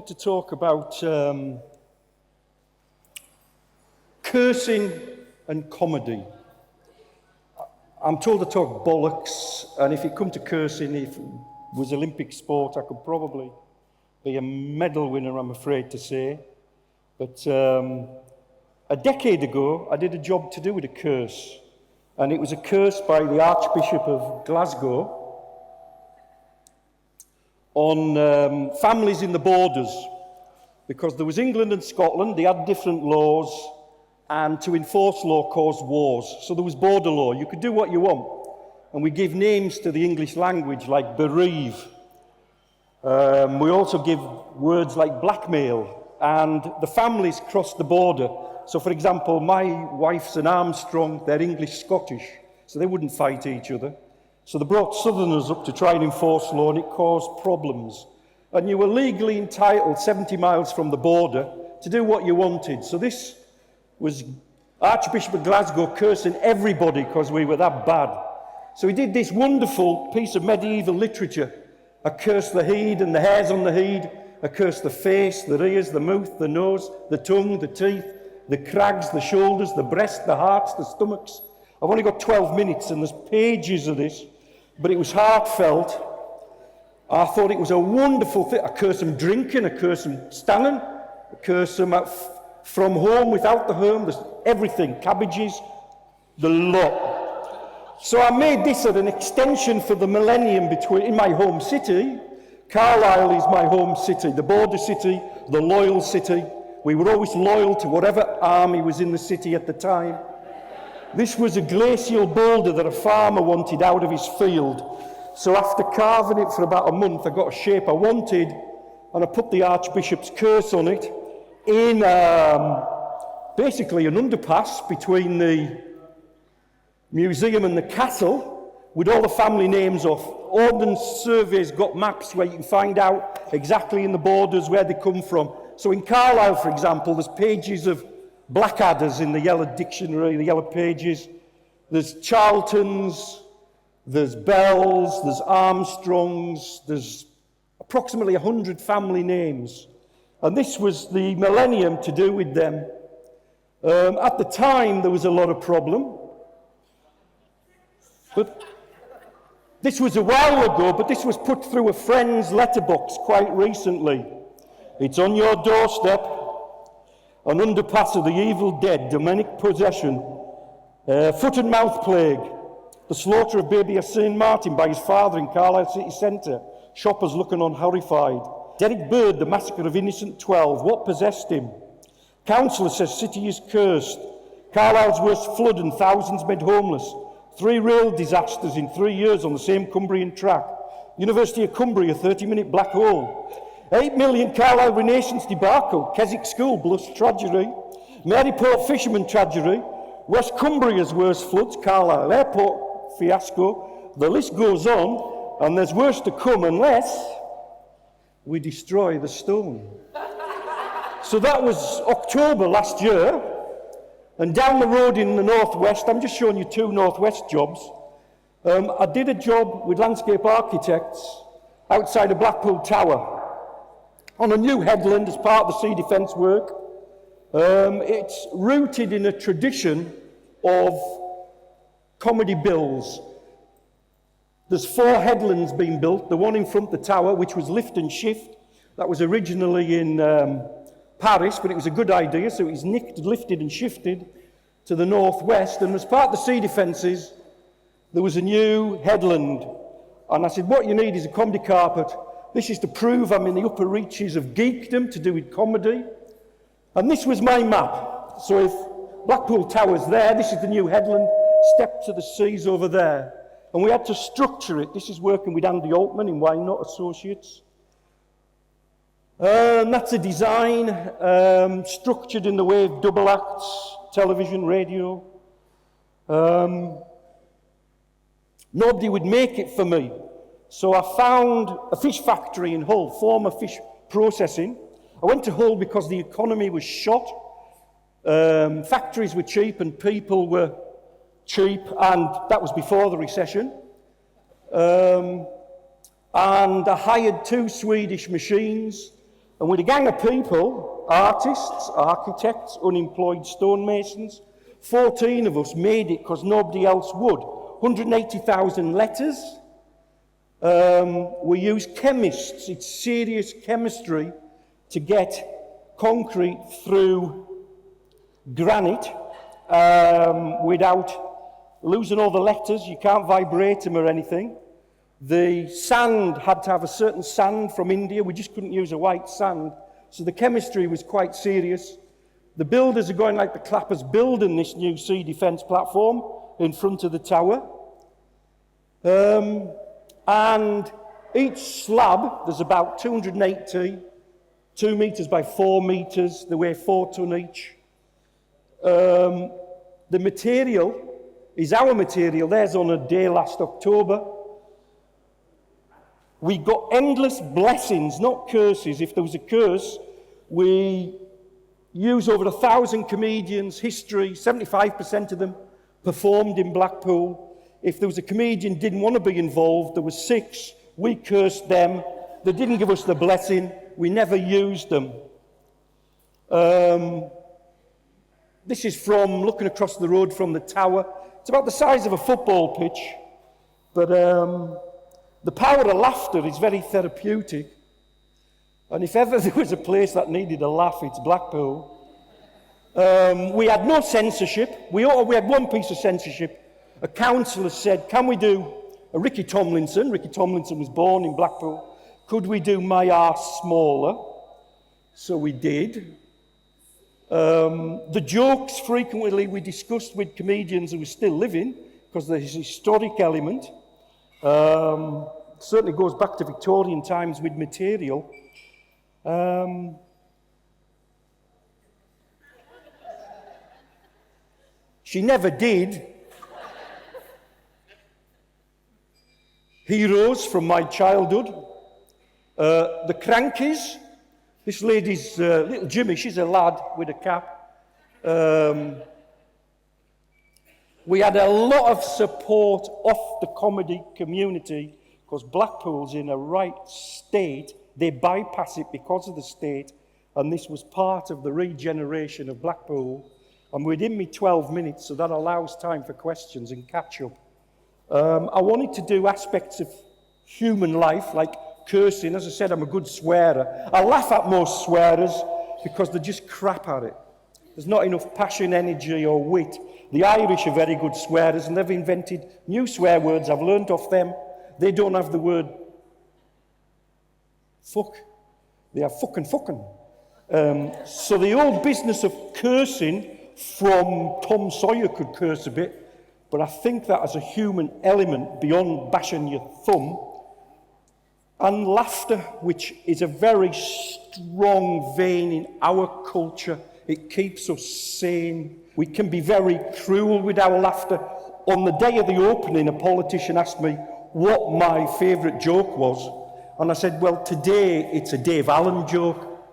to talk about cursing and comedy. I'm told to talk bollocks, and if it come to cursing, if it was Olympic sport, I could probably be a medal winner, I'm afraid to say. But a decade ago, I did a job to do with a curse, and it was a curse by the Archbishop of Glasgow on families in the borders, because there was England and Scotland, they had different laws, and to enforce law caused wars. So there was border law. You could do what you want. And we give names to the English language like bereave. We also give words like blackmail. And the families cross the border. So for example, my wife's an Armstrong, they're English-Scottish, so they wouldn't fight each other. So they brought Southerners up to try and enforce law, and it caused problems. And you were legally entitled 70 miles from the border to do what you wanted. So this was Archbishop of Glasgow cursing everybody because we were that bad. So he did this wonderful piece of medieval literature. I curse the head and the hairs on the head. I curse the face, the ears, the mouth, the nose, the tongue, the teeth, the crags, the shoulders, the breast, the hearts, the stomachs. I've only got 12 minutes and there's pages of this, but it was heartfelt. I thought it was a wonderful thing. I curse them drinking, I curse them standing, I curse them from home, without the home, there's everything, cabbages, the lot. So I made this an extension for the millennium in my home city. Carlisle is my home city, the border city, the loyal city. We were always loyal to whatever army was in the city at the time. This was a glacial boulder that a farmer wanted out of his field. So after carving it for about a month, I got a shape I wanted, and I put the Archbishop's curse on it in basically an underpass between the museum and the castle, with all the family names off. Ordnance surveys got maps where you can find out exactly in the borders where they come from. So in Carlisle, for example, there's pages of Blackadders in the yellow dictionary, the yellow pages. There's Charltons, there's Bells, there's Armstrongs, there's approximately 100 family names. And this was the millennium to do with them. At the time, there was a lot of problem. But this was a while ago, but this was put through a friend's letterbox quite recently. It's on your doorstep, an underpass of the evil dead, demonic possession, foot and mouth plague, the slaughter of baby St. Martin by his father in Carlisle city centre, shoppers looking on horrified. Derek Bird, the massacre of innocent 12, what possessed him? Councillor says city is cursed. Carlisle's worst flood and thousands made homeless. 3 rail disasters in 3 years on the same Cumbrian track. University of Cumbria, 30-minute black hole. 8 million Carlisle Renaissance debacle. Keswick School, blush tragedy. Maryport fisherman tragedy. West Cumbria's worst floods. Carlisle Airport fiasco. The list goes on, and there's worse to come unless we destroy the stone. So that was October last year, and down the road in the northwest, I'm just showing you 2 northwest jobs. I did a job with landscape architects outside of Blackpool Tower on a new headland as part of the sea defence work. It's rooted in a tradition of comedy bills. There's 4 headlands being built, the one in front of the tower, which was lift and shift. That was originally in Paris, but it was a good idea, so it was nicked, lifted and shifted to the northwest. And as part of the sea defences, there was a new headland. And I said, what you need is a comedy carpet. This is to prove I'm in the upper reaches of geekdom to do with comedy. And this was my map. So if Blackpool Tower's there, this is the new headland, step to the seas over there. And we had to structure it. This is working with Andy Altman in Why Not Associates. That's a design structured in the way of double acts, television, radio. Nobody would make it for me. So I found a fish factory in Hull, former fish processing. I went to Hull because the economy was shot. Factories were cheap and people were cheap, and that was before the recession. And I hired 2 Swedish machines, And with a gang of people, artists, architects, unemployed stonemasons, 14 of us made it because nobody else would. 180,000 letters. We use chemists. It's serious chemistry to get concrete through granite without losing all the letters. You can't vibrate them or anything. The sand had to have a certain sand from India. We just couldn't use a white sand. So the chemistry was quite serious. The builders are going like the clappers building this new sea defence platform in front of the tower. And each slab, there's about 280, 2 metres by 4 metres. They weigh 4 tonne each. The material is our material. Theirs on a day last October. We got endless blessings, not curses. If there was a curse, we use over 1,000 comedians, history, 75% of them performed in Blackpool. If there was a comedian who didn't want to be involved, there were 6. We cursed them. They didn't give us the blessing. We never used them. This is from looking across the road from the tower. It's about the size of a football pitch, but the power of laughter is very therapeutic. And if ever there was a place that needed a laugh, it's Blackpool. We had no censorship. We had one piece of censorship. A councillor said, can we do a Ricky Tomlinson? Ricky Tomlinson was born in Blackpool. Could we do My Arse Smaller? So we did. The jokes frequently we discussed with comedians who were still living, because there's a historic element. Certainly goes back to Victorian times with material. She never did. Heroes from my childhood. The Crankies. This lady's little Jimmy, she's a lad with a cap. We had a lot of support off the comedy community because Blackpool's in a right state. They bypass it because of the state, and this was part of the regeneration of Blackpool. And within me 12 minutes, so that allows time for questions and catch up. I wanted to do aspects of human life, like cursing. As I said, I'm a good swearer. I laugh at most swearers because they're just crap at it. There's not enough passion, energy, or wit. The Irish are very good swearers, and they've invented new swear words. I've learned off them. They don't have the word fuck. They have fucking. So the old business of cursing, from Tom Sawyer could curse a bit, but I think that as a human element beyond bashing your thumb, and laughter, which is a very strong vein in our culture. It keeps us sane. We can be very cruel with our laughter. On the day of the opening, a politician asked me what my favourite joke was. And I said, well, today it's a Dave Allen joke.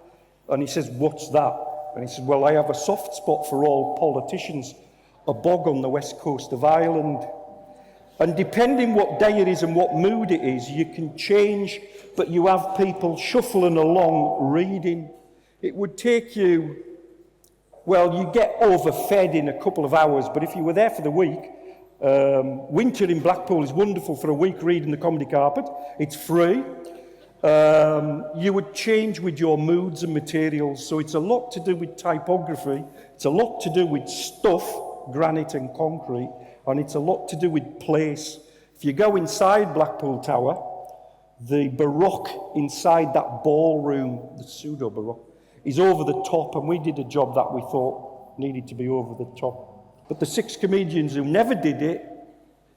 And he says, what's that? And he said, well, I have a soft spot for all politicians. A bog on the west coast of Ireland. And depending what day it is and what mood it is, you can change, but you have people shuffling along reading. It would take you, well, you get overfed in a couple of hours, but if you were there for the week, winter in Blackpool is wonderful for a week reading the comedy carpet. It's free. You would change with your moods and materials, so it's a lot to do with typography. It's a lot to do with stuff, granite and concrete. And it's a lot to do with place. If you go inside Blackpool Tower, the Baroque inside that ballroom, the pseudo-Baroque, is over the top, and we did a job that we thought needed to be over the top. But the 6 comedians who never did it,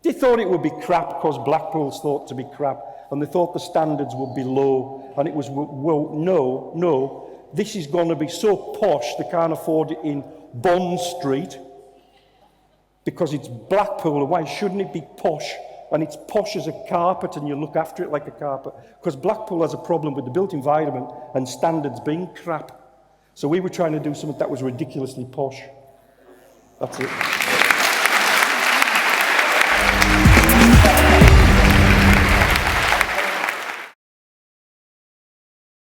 they thought it would be crap because Blackpool's thought to be crap, and they thought the standards would be low, and it was, well, no, this is going to be so posh they can't afford it in Bond Street, because it's Blackpool, and why shouldn't it be posh? And it's posh as a carpet, and you look after it like a carpet. Because Blackpool has a problem with the built environment and standards being crap. So we were trying to do something that was ridiculously posh. That's it.